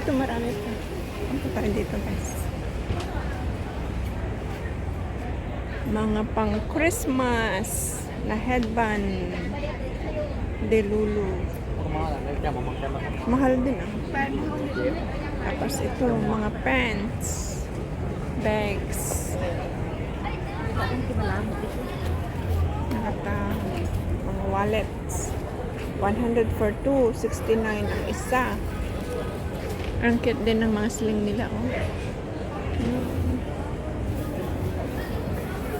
Dito marami pa. Punta tayo dito guys. Mga pang Christmas na headband. Delulu. Mahal din ah. Tapos ito, mga pants. Bags. Mga wallets. 100 for 2, 69 ang isa. Ang cute din ng mga sling nila, oh.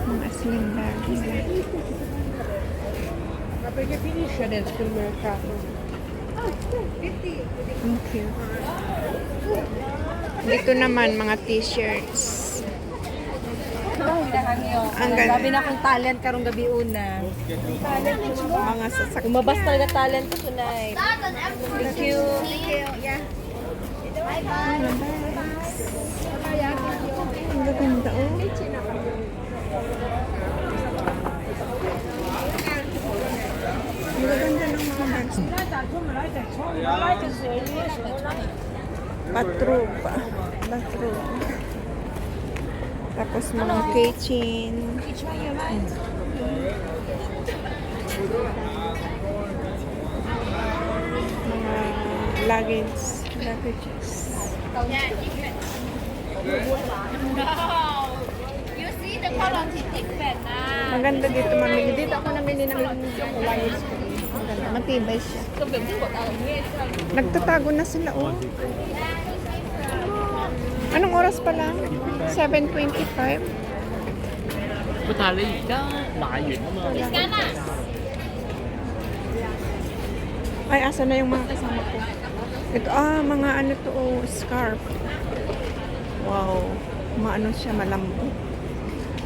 Mga sling bags nila. Perché finisce adesso il mercato? Ang cute. Dito naman, mga t-shirts. Ang ganda. Gabi na akong talent karong gabi una. Mga sasakyan. Lumabas talaga talent ko tonight. Thank you. Ang ganda, oh. Ang ganda ng mga bags. Bathrobe. Tapos mga keychain. Mga luggages. You see the quality different na. Maganda dito mamili. Dito ako namili ng wires ko. Maganda. Matibay siya. Nagtatago na sila, oh. Anong oras pa lang? 7:25? 但係你而家買完啊嘛。 Scan na. Ay, asa na yung mga kasama ko? Ito, mga ano to, oh, scarf. Wow. Maano siya, malambot.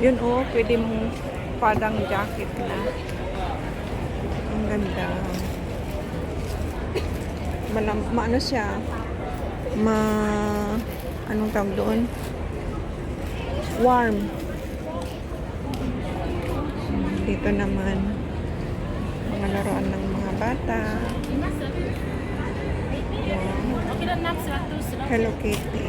Yun, oh, pwede mong padang jacket na. Ang ganda. Maano siya? Anong tawag doon? Warm. Dito naman, mga laruan ng mga bata. Hello Kitty.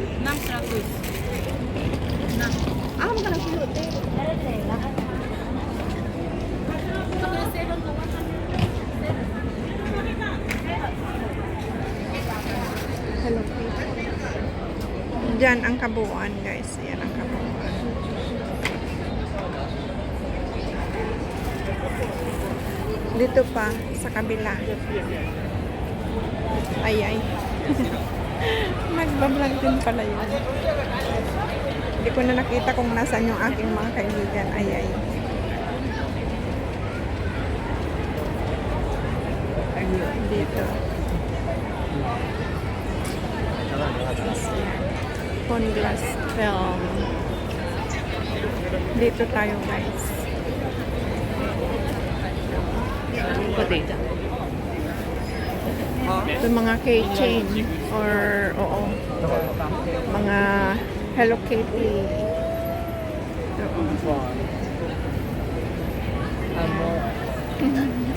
Hello Kitty. Diyan ang kabuuan, guys. Yan ang kabuuan. Dito pa, sa kabila. Ay. Nagbablog din pala yun. Hindi ko na nakita kung nasan yung aking mga kaibigan. Ay. Dito. Phone glass film. Dito tayo, guys. Ito mga keychain or mga Hello Kitty.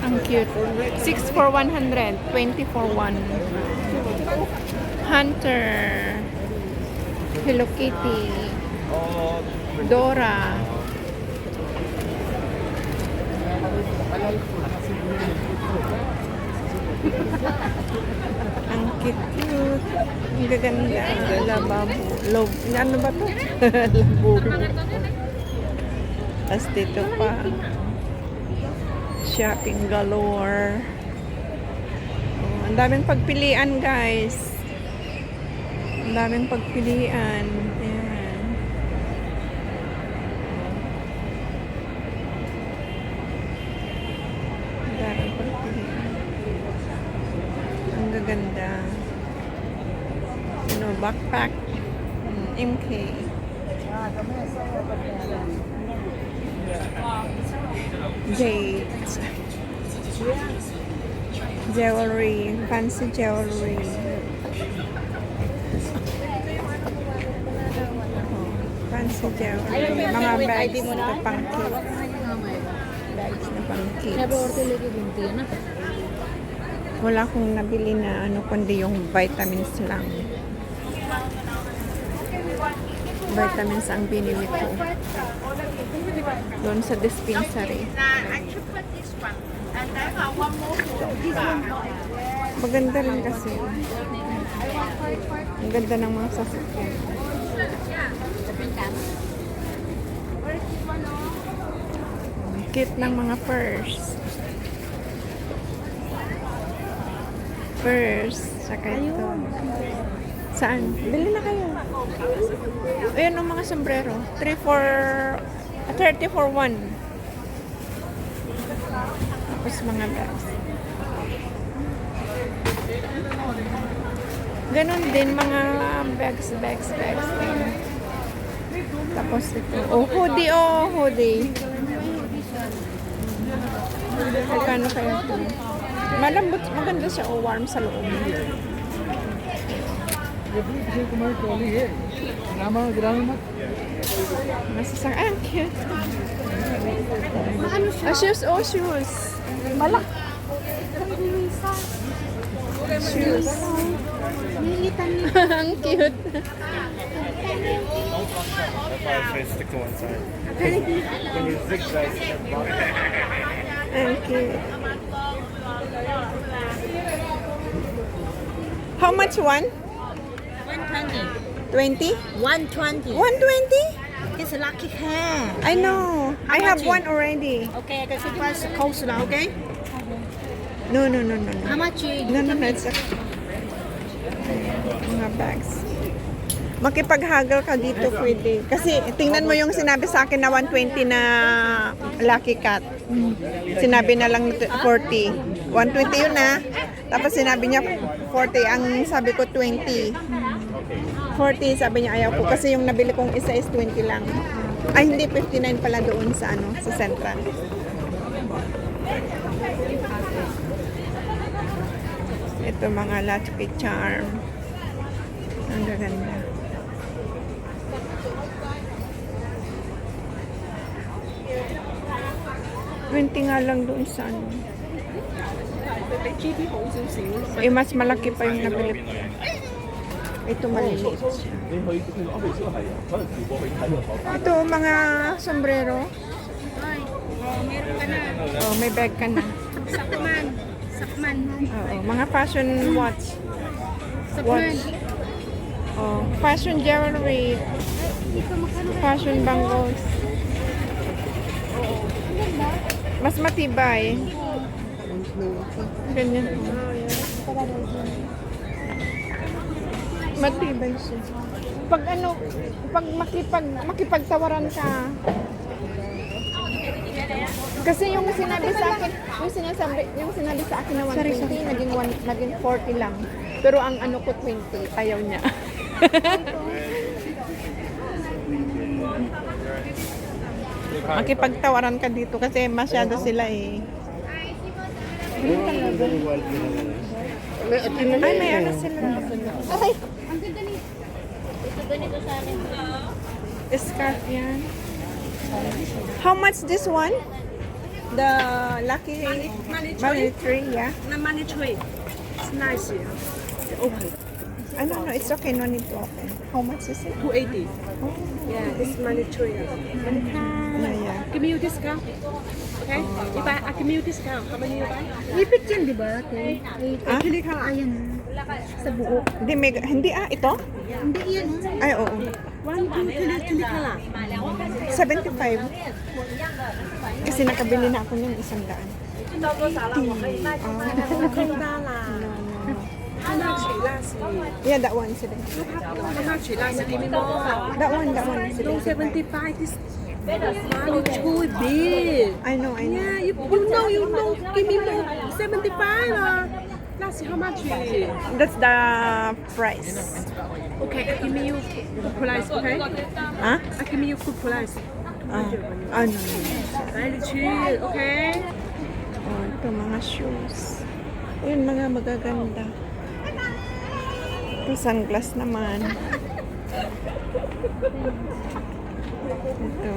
Ang cute. 6 for 100, 20 for 1. Hunter, Hello Kitty, Dora. Ang cute. Ang gaganda. Lababo. Ano ba to? Lababo. Tapos dito pa. Shopping galore. Oh, ang daming pagpilian, guys. Ang daming pagpilian. Ayan. Ang daming pagpilian. Ang gaganda. Backpack. MK. Jade. Jewelry. Fancy jewelry. Fancy jewelry. Mga bags na pang cute. Bags na pang cute. Wala akong nabili na ano kundi yung vitamins lang. Vitamins ang binili ko. Doon sa dispensary. I should put this one. And then one more food. Maganda rin kasi. Ang ganda ng mga sasakyan. Cute ng mga purse. Purse. Saka ito. Saan? Bili na kayo. Ayan ang mga sombrero. 30 for 1. Tapos mga bags. Ganon din mga bags din. Tapos ito. Oh, hoodie. Magkano kaya ito? Malambot, maganda siya. Oh, warm sa loob. Masasang, ang cute. Shoes. Malak. Shoes. Ang cute. That's why I stick to one side. When you zigzag, Ang cute. How much one? 120. 20? 120. 120? It's lucky hair. I know. I have much? one already. Okay, I can see price cost now, okay? No. How much? No, it's okay. Mga bags. Makipaghagal ka dito pwede. Kasi tingnan mo yung sinabi sa akin na 120 na Lucky Cat. Sinabi na lang 40. 120 yun na. Tapos sinabi niya 40. Ang sabi ko 20. 40 sabi niya ayaw ko. Kasi yung nabili kong isa is 20 lang. Ay hindi, 59 pala doon sa sa Central. Ito mga Lucky Charm. Ang gaganda. $20 nga lang doon sa mas malaki pa yung nabili ko. Ito maliliit siya. Ito mga sombrero. Oh, may bag ka na. Sakman. Oo, mga fashion watch. Oh, fashion jewelry. Fashion bangles. Mas matibay. Ganyan. Matibay siya. Pag makipagtawaran ka. Kasi yung sinabi sa akin, yung sinabi sa akin na 120, naging 40 lang. Pero ang ano ko 20, ayaw niya. Makipagtawaran ka dito kasi masyado sila eh. Ay, may ano sila. Ay! Ang ganda ni. Ito ganito sa amin. Scarf yan. How much this one? The Lucky Money Tree, yeah? The money tree. It's nice here. Okay. I don't know, it's okay, no need to open. How much is it? 280. Yeah, this money tree. Yeah. Give me your discount. Okay? If I give me your discount, how many you buy? Ipit yan, di ba? Ah? Actually, ayan. Sa buo. Hindi ito? Hindi yan. Ay, oo. 1, 2, 3 color. 75. Kasi nakabili na ako ng 100. How much last year? Yeah, that one. Sila. How much last year? Give me more. That one. Sila. No, 75. This money too big. I know. Yeah, you know. Give me more. 75. Last year, how much? That's the price. Okay, I give me you good price, okay? Ha? I give me you good price. Ano? Very cheap, okay? Oh, ito mga shoes. Ayun, mga magaganda. Ito, sunglass naman. Ito.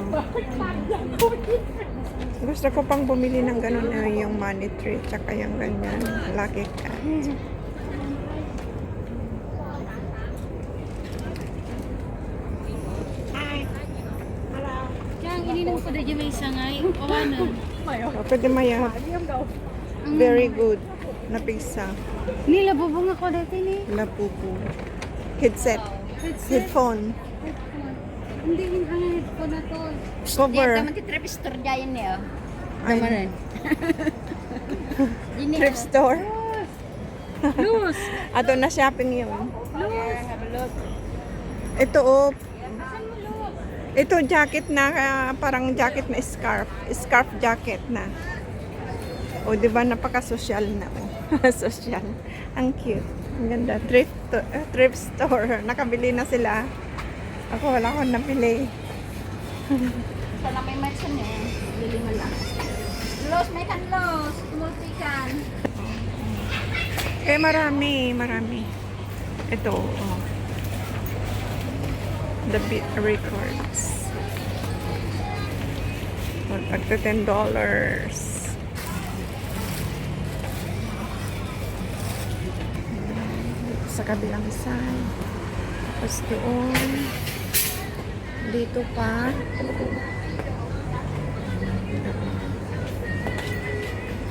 Gusto ko pang bumili ng ganun yung money tree tsaka yung ganyan. Lucky Cat. Pwede may sangay. O ano? Oh, pwede maya. Very good na pizza. Nila bubong ako dati ni. Lapupo. Headset. Headphone. Hindi rin ang headphone na to. Cover. Trip store dyan niya. Ay, thrift store. Loose. Ato na shopping yun. Ito oh. Ito jacket na parang jacket na scarf. Scarf jacket na. O di ba napaka-social na oh. Social. Ang cute. Ang ganda. Thrift store. Nakabili na sila. Ako wala akong napili. So na may match niya. Bili mo lang. Los, may kanlos. Multikan. Eh marami. Ito oh. The Beat Records. Pagka $10. Sa kabilang side. Tapos doon. Dito pa.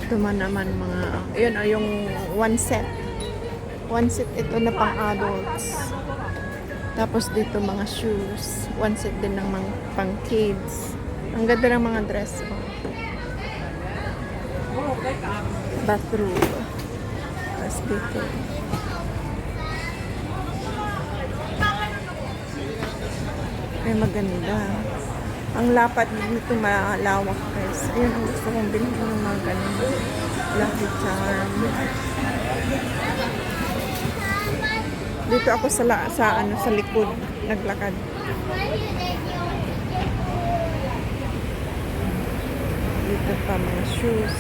Ito man naman mga, yun o yung one set. One set ito na pang adults. Tapos dito mga shoes. One set din ng mga pang kids. Ang ganda ng mga dress ko. Bathrobe. Tapos dito. Ay maganda. Ang lapat nito malawak guys. Ayun ang gusto kong bilhin ng mga ganun. Lucky Charm. Dito ako sa likod naglakad. Dito pa mga shoes.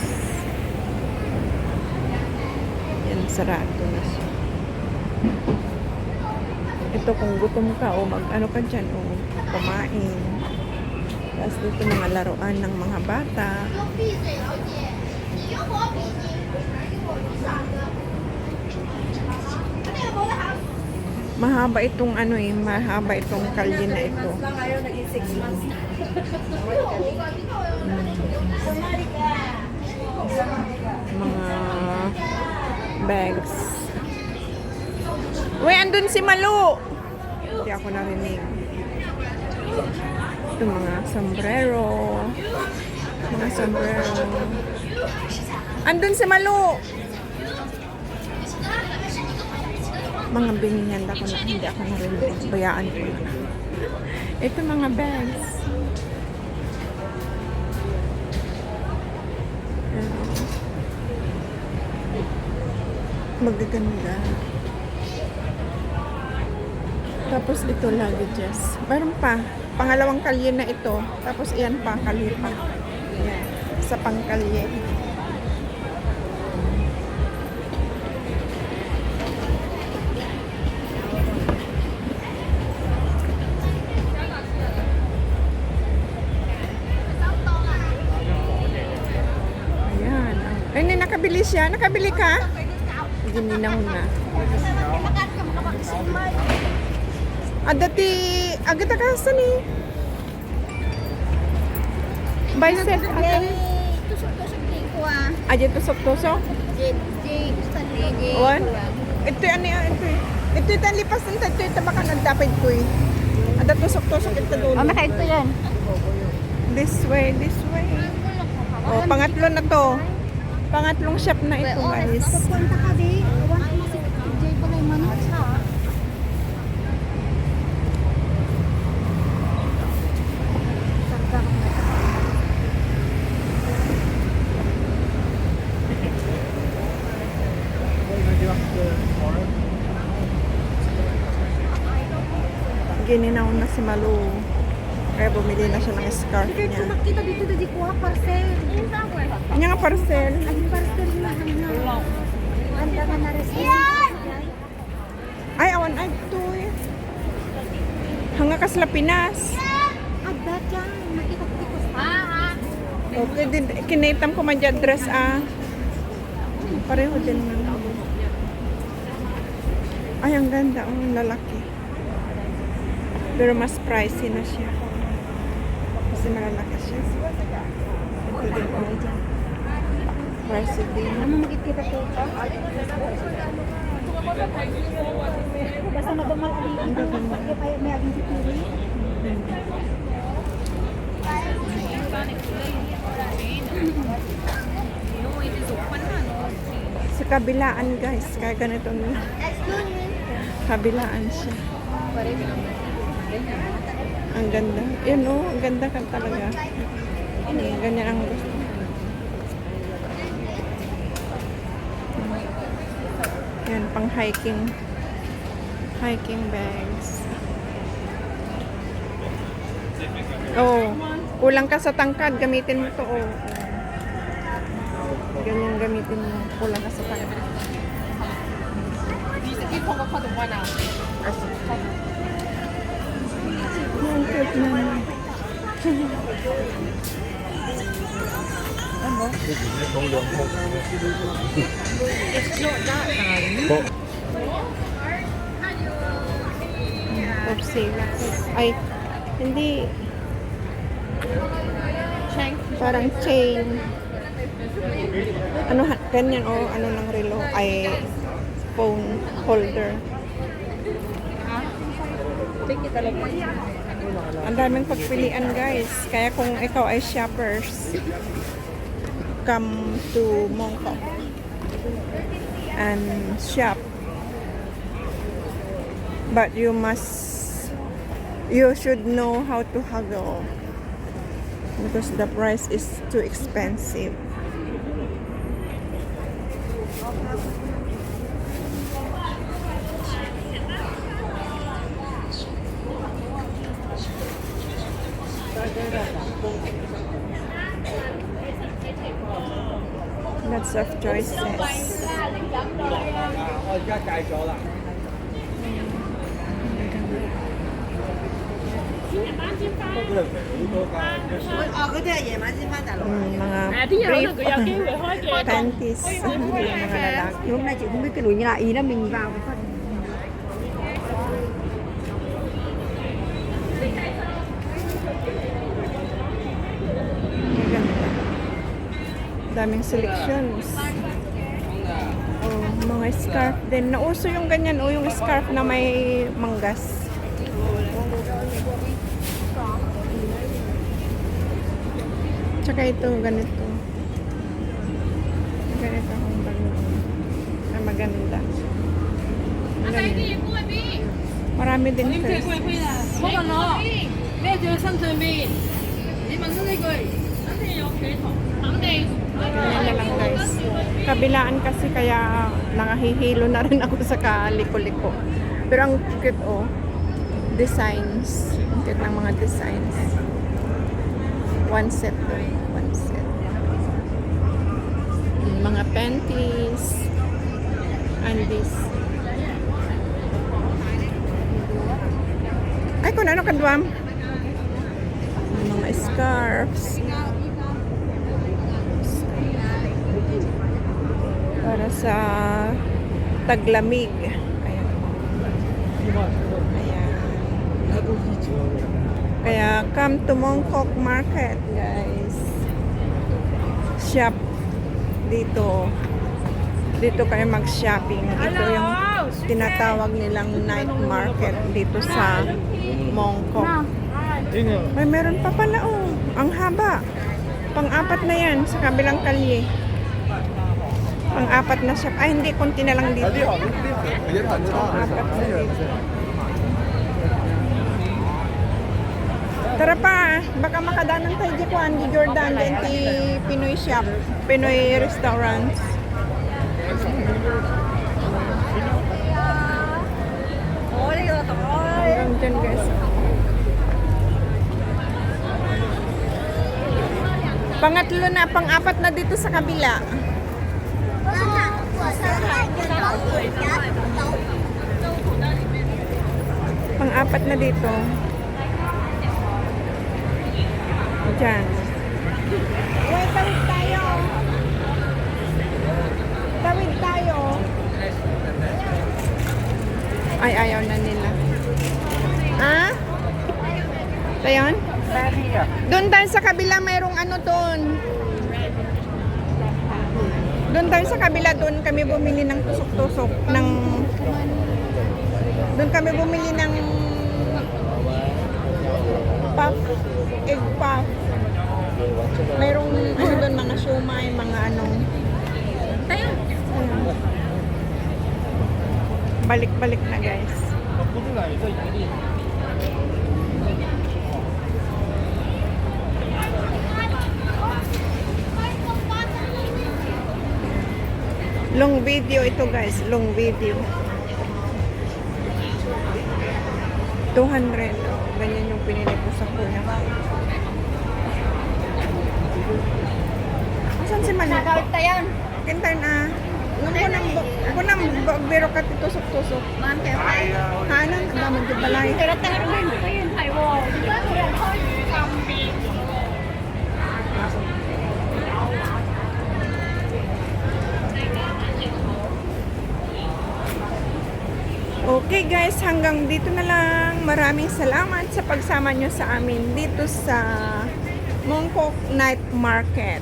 Yan sarado na siya. Ito kung gutom ka o mag-ano ka dyan o kumain. Tapos dito mga laruan ng mga bata. Mahaba itong mahaba itong kalye na ito. Mga bags. Uy, andun si Malu! Hindi ako narinig. Ito mga sombrero. Mga sombrero. Andun si Malu! Mga binigyan ako na hindi ako narinig. Bayaan ko na. Ito mga bags. Magaganda. Tapos ito luggages. Meron pa. Pangalawang kalye na ito. Tapos iyan pa, kalye pa. Ayan. Sa pangkalye. Ayan. Ay, hindi nakabili siya. Nakabili ka? Gininaw na. Adati, agad ka sa ni. Bicep ata. Tusok-tusok din ko ah. Aja tusok-tusok. One. Ito ano yan, ito. Ito yung lipas ng ito yung tabakan ng dapat ko eh. Ada tusok-tusok ito doon. Oh, maka ito yan. This way, this way. Oh, pangatlo na to. Pangatlong shop na ito, guys. Pupunta ka di. Awan mo si Jay pala yung manok sa. Gininaw na si Malu. Kaya bumili na siya ng scarf Sige, niya. makita dito na di kuha parcel. Kanya nga parcel. Ang parcel na hanggang. Anda ka na receive. Ay, awan ay ito eh. Hanga ka sa Pinas. Agda dyan. Makikot-kikot. Okay, kinitam ko man dyan dress ah. Pareho din na. Ay, ang ganda. Ang lalaki. Pero mas pricey na siya. Kasi malalaki siya. Ito din po. Price din. Ano makikita ko? Basta madumal ang may aging sipiri. Sa kabilaan guys, kaya ganito na. Kabilaan siya. Ang ganda. Yun oh, ang ganda ka talaga. Ganyan ang gusto. Yan, pang hiking. Hiking bags. Oh, kulang ka sa tangkad, gamitin mo to. Oh. Ganyan gamitin mo. Kulang ka sa tangkad. Yan, cute naman. Opsilas. Ay, hindi. Parang chain. Ano, ganyan o ano ng relo. Ay, phone holder. Ang daming pagpilian guys. Kaya kung ikaw ay shoppers, come to Mongkok and shop. But you should know how to haggle because the price is too expensive. Lots of choices. Mga brief panties. Mga lalaki. Hôm nay chị không biết cái đuổi như là ý là mình vào cái phần Maganda. Daming selections. Oh, mga scarf din. Nauso yung ganyan, oh, yung scarf na may manggas. Tsaka ito, ganito. Ganito akong bago. Na maganda. Marami din first. Ganyan na lang guys. Kabilaan kasi kaya nakahihilo na rin ako sa kaliko-liko. Pero ang cute oh. Designs. Ang cute ng mga designs. One set to. One set. Mga panties. And this. Ay, kung ano kadwam? Mga scarves. Para sa taglamig. Ayan. Ayan. Kaya come to Mongkok Market, guys. Shop dito. Dito kayo mag-shopping. Ito yung tinatawag nilang night market dito sa Mongkok. May meron pa pala oh. Ang haba. Pang-apat na yan sa kabilang kalye. Pang-apat na shop. Ay, hindi. Kunti na lang dito. Pang-apat na dito. Tara pa. Baka makadanan tayo di Juan, di Jordan, di Pinoy shop. Pinoy restaurants. Hanggang dyan guys. Pangatlo na, pang-apat na dito sa kabila. Pang-apat na dito. Diyan. Wait, tawid tayo. Tawid tayo. Ay, ayaw na nila. Ha? Tayon? Doon tayo guys, sa kabila mayroong ano doon. Doon tayo sa kabila, doon kami bumili ng tusok-tusok ng doon kami bumili ng puff, egg puff. Mayroong ano doon, mga siomay, mga ano. Tayo. Balik-balik na guys. Long video ito guys, long video. 200. Ganyan yung pinili ko sa kuya. Asan si Manu? Nagawit tayo. Kintan na. Ako nang biro ka titusok-tusok. Man, kaya tayo. Hanan, ang dami di balay. Pero tayo rin ko yun. Ay, wow. Diba? Okay guys, hanggang dito na lang. Maraming salamat sa pagsama nyo sa amin dito sa Mongkok Night Market.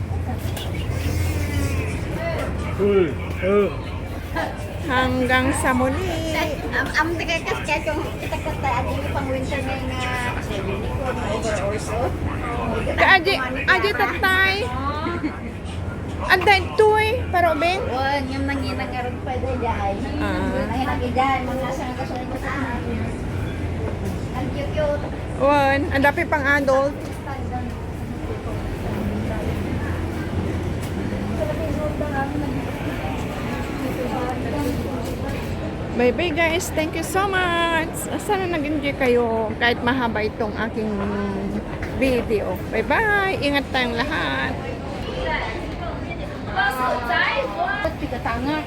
Hanggang sa muli. Ang tigay kas kaya kung itakas tayo adi yung pang winter na yung kasi unicorn overall so. Aji tatay. Anday tuy, pero beng. Wag yung nanginang aron pa dyan. Nanginang dyan, mga nasa nakasunod mo sa amin. Ang cute-cute. Wan, ang dapi pang adult. Bye-bye guys. Thank you so much. Sana nag-enjoy kayo kahit mahaba itong aking video. Bye-bye. Ingat tayong lahat. Ba't tiga tanga?